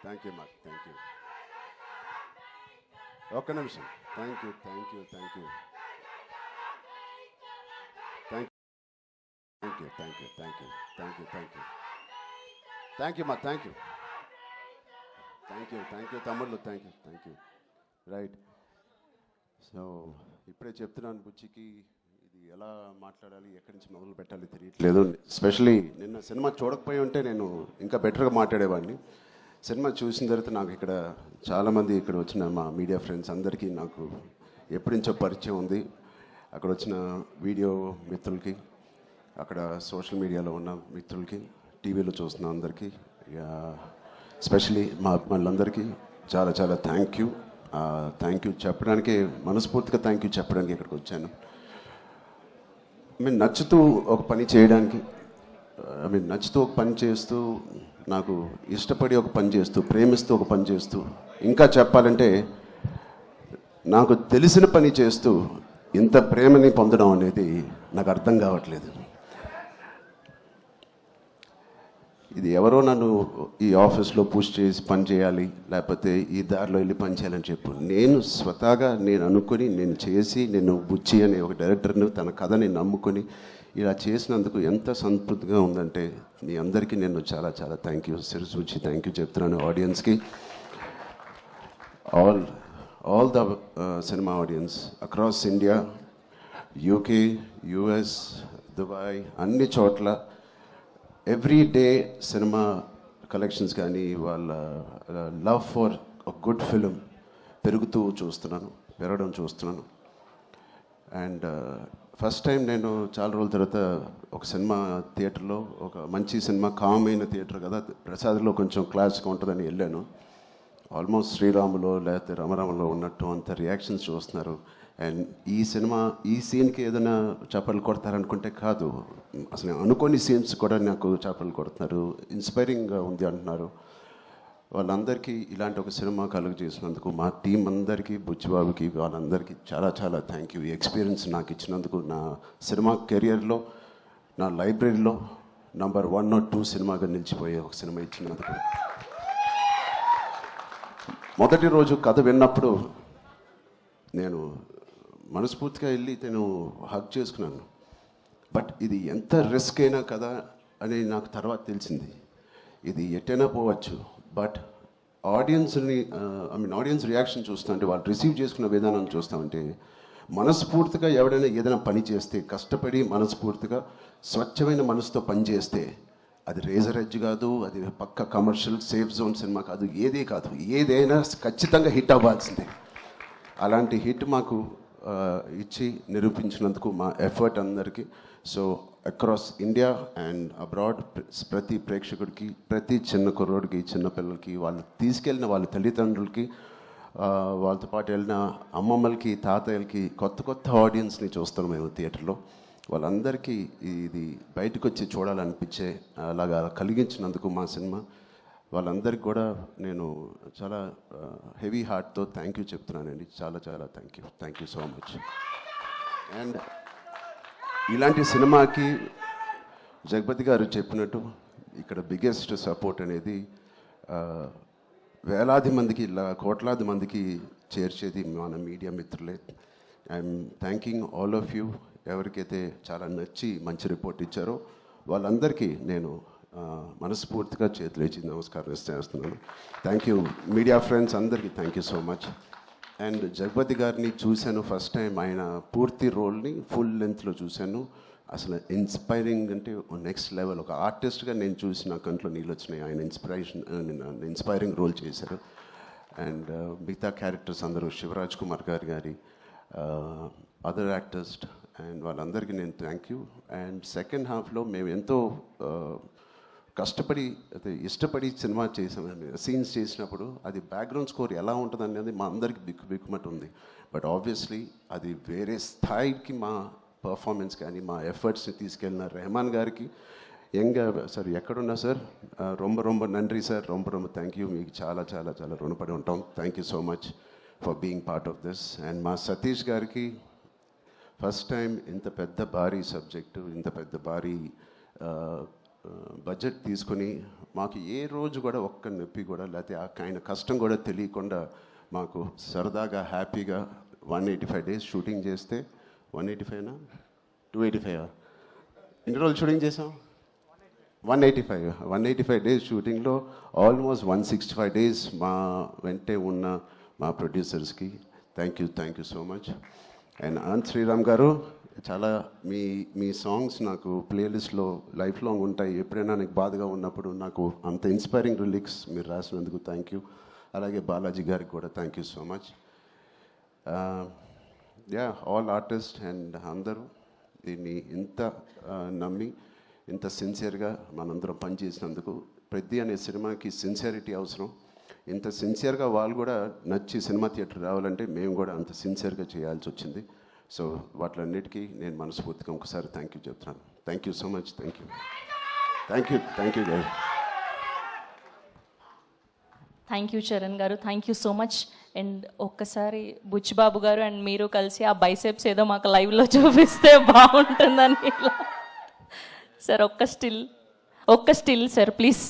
Thank you మాకు, thank you. ఒక్క నిమిషం. Thank you, thank you, thank you, thank thank you, thank you, thank you, thank you, thank you, thank you మా, thank you, thank you, thank you తమ్ముళ్ళు, thank you, thank you. Right. So ఇప్పుడే చెప్తున్నాను బుచ్చికి, ఇది ఎలా మాట్లాడాలి, ఎక్కడి నుంచి మొదలు పెట్టాలి తెలియట్లేదు. ఎస్పెషలీ నిన్న సినిమా చూడకపోయి ఉంటే నేను ఇంకా బెటర్గా మాట్లాడేవాడిని. సినిమా చూసిన తర్వాత నాకు ఇక్కడ చాలామంది ఇక్కడ వచ్చిన మా మీడియా ఫ్రెండ్స్ అందరికీ నాకు ఎప్పటి నుంచో పరిచయం ఉంది. అక్కడ వచ్చిన వీడియో మిత్రులకి, అక్కడ సోషల్ మీడియాలో ఉన్న మిత్రులకి, టీవీలో చూస్తున్న అందరికీ, ఎస్పెషలీ మా అభిమానులందరికీ చాలా చాలా థ్యాంక్ యూ. థ్యాంక్ యూ చెప్పడానికి, మనస్ఫూర్తిగా థ్యాంక్ యూ చెప్పడానికి ఇక్కడికి వచ్చాను. నచ్చుతూ ఒక పని చేయడానికి, నచ్చుతూ ఒక పని చేస్తూ, నాకు ఇష్టపడి ఒక పని చేస్తూ, ప్రేమిస్తూ ఒక పని చేస్తూ, ఇంకా చెప్పాలంటే నాకు తెలిసిన పని చేస్తూ ఇంత ప్రేమని పొందడం అనేది నాకు అర్థం కావట్లేదు. ఇది ఎవరో నన్ను ఈ ఆఫీస్లో పుష్ చేసి పని చేయాలి, లేకపోతే ఈ దారిలో వెళ్ళి పని చేయాలని చెప్పు. నేను స్వతహాగా నేను అనుకుని, నేను చేసి, నేను బుచ్చి అనే ఒక డైరెక్టర్ని తన కథని నమ్ముకొని ఇలా చేసినందుకు ఎంత సంతృప్తిగా ఉందంటే మీ అందరికీ నేను చాలా చాలా థ్యాంక్ యూ, శిరసూచి థ్యాంక్ యూ చెప్తున్నాను. ఆడియన్స్కి, all the cinema audience across India, UK, US, Dubai, అన్ని చోట్ల ఎవ్రీ డే సినిమా కలెక్షన్స్ కానీ వాళ్ళ లవ్ ఫర్ గుడ్ ఫిలిం పెరగడం చూస్తున్నాను. అండ్ ఫస్ట్ టైం నేను చాలా రోజుల తర్వాత ఒక సినిమా థియేటర్లో, ఒక మంచి సినిమా, కామ్ అయిన థియేటర్ కదా, ప్రసాద్లో కొంచెం క్లాస్గా ఉంటుందని వెళ్ళాను. ఆల్మోస్ట్ శ్రీరాములో లేకపోతే రమరామలో ఉన్నట్టు అంత రియాక్షన్స్ చూస్తున్నారు. అండ్ ఈ సీన్కి ఏదైనా చప్పట్లు కొడతారనుకుంటే కాదు, అసలు అనుకోని సీన్స్ కూడా నాకు చప్పట్లు కొడుతున్నారు, ఇన్స్పైరింగ్గా ఉంది అంటున్నారు. వాళ్ళందరికీ ఇలాంటి ఒక సినిమా కలుగు చేసినందుకు మా టీం అందరికీ, బుచ్చిబాబుకి, వాళ్ళందరికీ చాలా చాలా థ్యాంక్ యూ. ఈ ఎక్స్పీరియన్స్ నాకు ఇచ్చినందుకు, నా సినిమా కెరియర్లో, నా లైబ్రరీలో నంబర్ 1 or 2 సినిమాగా నిలిచిపోయే ఒక సినిమా ఇచ్చినందుకు. మొదటి రోజు కథ విన్నప్పుడు నేను మనస్ఫూర్తిగా వెళ్ళి నేను హగ్ చేసుకున్నాను. బట్ ఇది ఎంత రిస్క్ అయినా కదా అని నాకు తర్వాత తెలిసింది. ఇది ఎట్టైనా పోవచ్చు, బట్ ఆడియన్స్ రియాక్షన్ చూస్తుంటే, వాళ్ళు రిసీవ్ చేసుకున్న విధానం చూస్తామంటే, మనస్ఫూర్తిగా ఎవడైనా ఏదైనా పని చేస్తే, కష్టపడి మనస్ఫూర్తిగా స్వచ్ఛమైన మనసుతో పని చేస్తే, అది రేజర్ ఎడ్జ్ కాదు, అది పక్క కమర్షియల్ సేఫ్ జోన్ సినిమా కాదు, ఏదే కాదు, ఏదైనా ఖచ్చితంగా హిట్ అవ్వాల్సిందే. అలాంటి హిట్ మాకు ఇచ్చి నిరూపించినందుకు మా ఎఫర్ట్ అందరికీ. So across India and abroad ప్రతి ప్రేక్షకుడికి, ప్రతి చిన్న కుర్రోడికి, చిన్న పిల్లలకి, వాళ్ళు తీసుకెళ్ళిన వాళ్ళ తల్లిదండ్రులకి, వాళ్ళతో పాటు వెళ్ళిన అమ్మమ్మలకి, తాతయ్యలకి, కొత్త ఆడియన్స్ని చూస్తాం మేము థియేటర్లో. వాళ్ళందరికీ ఇది బయటకు వచ్చి చూడాలనిపించే అలాగా కలిగించినందుకు మా సినిమా, వాళ్ళందరికీ కూడా నేను చాలా హెవీ హార్ట్తో థ్యాంక్ యూ చెప్తున్నానండి. చాలా చాలా thank you so much. And ఇలాంటి సినిమాకి జగపతి గారు చెప్పినట్టు ఇక్కడ బిగ్గెస్ట్ సపోర్ట్ అనేది వేలాది మందికి, కోట్లాది మందికి చేర్చేది మన మీడియా మిత్రులే. I'm thanking all of you. ఎవరికైతే చాలా నచ్చి మంచి రిపోర్ట్ ఇచ్చారో వాళ్ళందరికీ నేను మనస్ఫూర్తిగా చేతులేచి నమస్కారం చేస్తున్నాను. థ్యాంక్ యూ మీడియా ఫ్రెండ్స్ అందరికీ, thank you so much. And Jagapathi గారిని చూశాను ఫస్ట్ టైం, ఆయన పూర్తి రోల్ని ఫుల్ లెంత్లో చూశాను. అసలు ఇన్స్పైరింగ్ అంటే నెక్స్ట్ లెవెల్. ఒక ఆర్టిస్ట్గా నేను చూసి నా కంట్లో నీళ్ళు వచ్చినాయి. ఆయన ఇన్స్పైరింగ్ రోల్ చేశారు. అండ్ మిగతా క్యారెక్టర్స్ అందరూ, శివరాజ్ కుమార్ గారి అదర్ యాక్టర్స్ అండ్ వాళ్ళందరికీ నేను థ్యాంక్ యూ. అండ్ సెకండ్ హాఫ్లో మేము ఎంతో కష్టపడి, అయితే ఇష్టపడి సినిమా చేసామండి. సీన్స్ చేసినప్పుడు అది బ్యాక్గ్రౌండ్ స్కోర్ ఎలా ఉంటుంది అనేది మా అందరికి బిక్కుమట్టు ఉంది. బట్ ఆబ్వియస్లీ అది వేరే స్థాయికి మా పర్ఫార్మెన్స్ కానీ, మా ఎఫర్ట్స్ని తీసుకెళ్ళిన రెహమాన్ గారికి, సార్ ఎక్కడున్నా సార్, రొంబ నండ్రి సార్, రొంబ థ్యాంక్ యూ. మీకు చాలా చాలా చాలా రుణపడి ఉంటాం. Thank you so much for being part of this. And మా సతీష్ గారికి ఫస్ట్ టైం ఇంత పెద్ద భారీ సబ్జెక్టు, ఇంత పెద్ద భారీ బడ్జెట్ తీసుకొని మాకు ఏ రోజు కూడా ఒక్క నొప్పి కూడా లేకపోతే ఆయన కష్టం కూడా తెలియకుండా మాకు సరదాగా హ్యాపీగా 185 డేస్ షూటింగ్ చేస్తే 185నా 285 ఎన్ని రోజులు షూటింగ్ చేసాం 185 డేస్ షూటింగ్లో ఆల్మోస్ట్ 165 డేస్ మా వెంటే ఉన్న మా ప్రొడ్యూసర్స్కి thank you so much. And Anant Sriram garu చాలా మీ సాంగ్స్ నాకు ప్లేలిస్ట్లో లైఫ్ లాంగ్ ఉంటాయి. ఎప్పుడైనా నాకు బాధగా ఉన్నప్పుడు నాకు అంత ఇన్స్పైరింగ్ లిరిక్స్ మీరు రాసినందుకు థ్యాంక్ యూ. అలాగే బాలాజీ గారికి కూడా thank you so much. All artist and అందరూ దీన్ని ఇంత నమ్మి ఇంత సిన్సియర్గా మనందరం పనిచేసినందుకు. పెద్ద అనే సినిమాకి సిన్సియారిటీ అవసరం. ఇంత సిన్సియర్గా వాళ్ళు కూడా నచ్చి సినిమా థియేటర్ రావాలంటే మేము కూడా అంత సిన్సియర్గా చేయాల్సి వచ్చింది. సో వాటిలన్నిటికీ నేను మనస్ఫూర్తిగా ఒకసారి థ్యాంక్ యూ చెప్తున్నాను. Thank you so much. Thank you గారు. థ్యాంక్ యూ చరణ్ గారు, thank you so much. And ఒక్కసారి బుచ్చిబాబు గారు అండ్ మీరు కలిసి ఆ బైసెప్స్ ఏదో మాకు లైవ్లో చూపిస్తే బాగుంటుందని. సార్ ఒక్క స్టిల్ సార్ ప్లీజ్.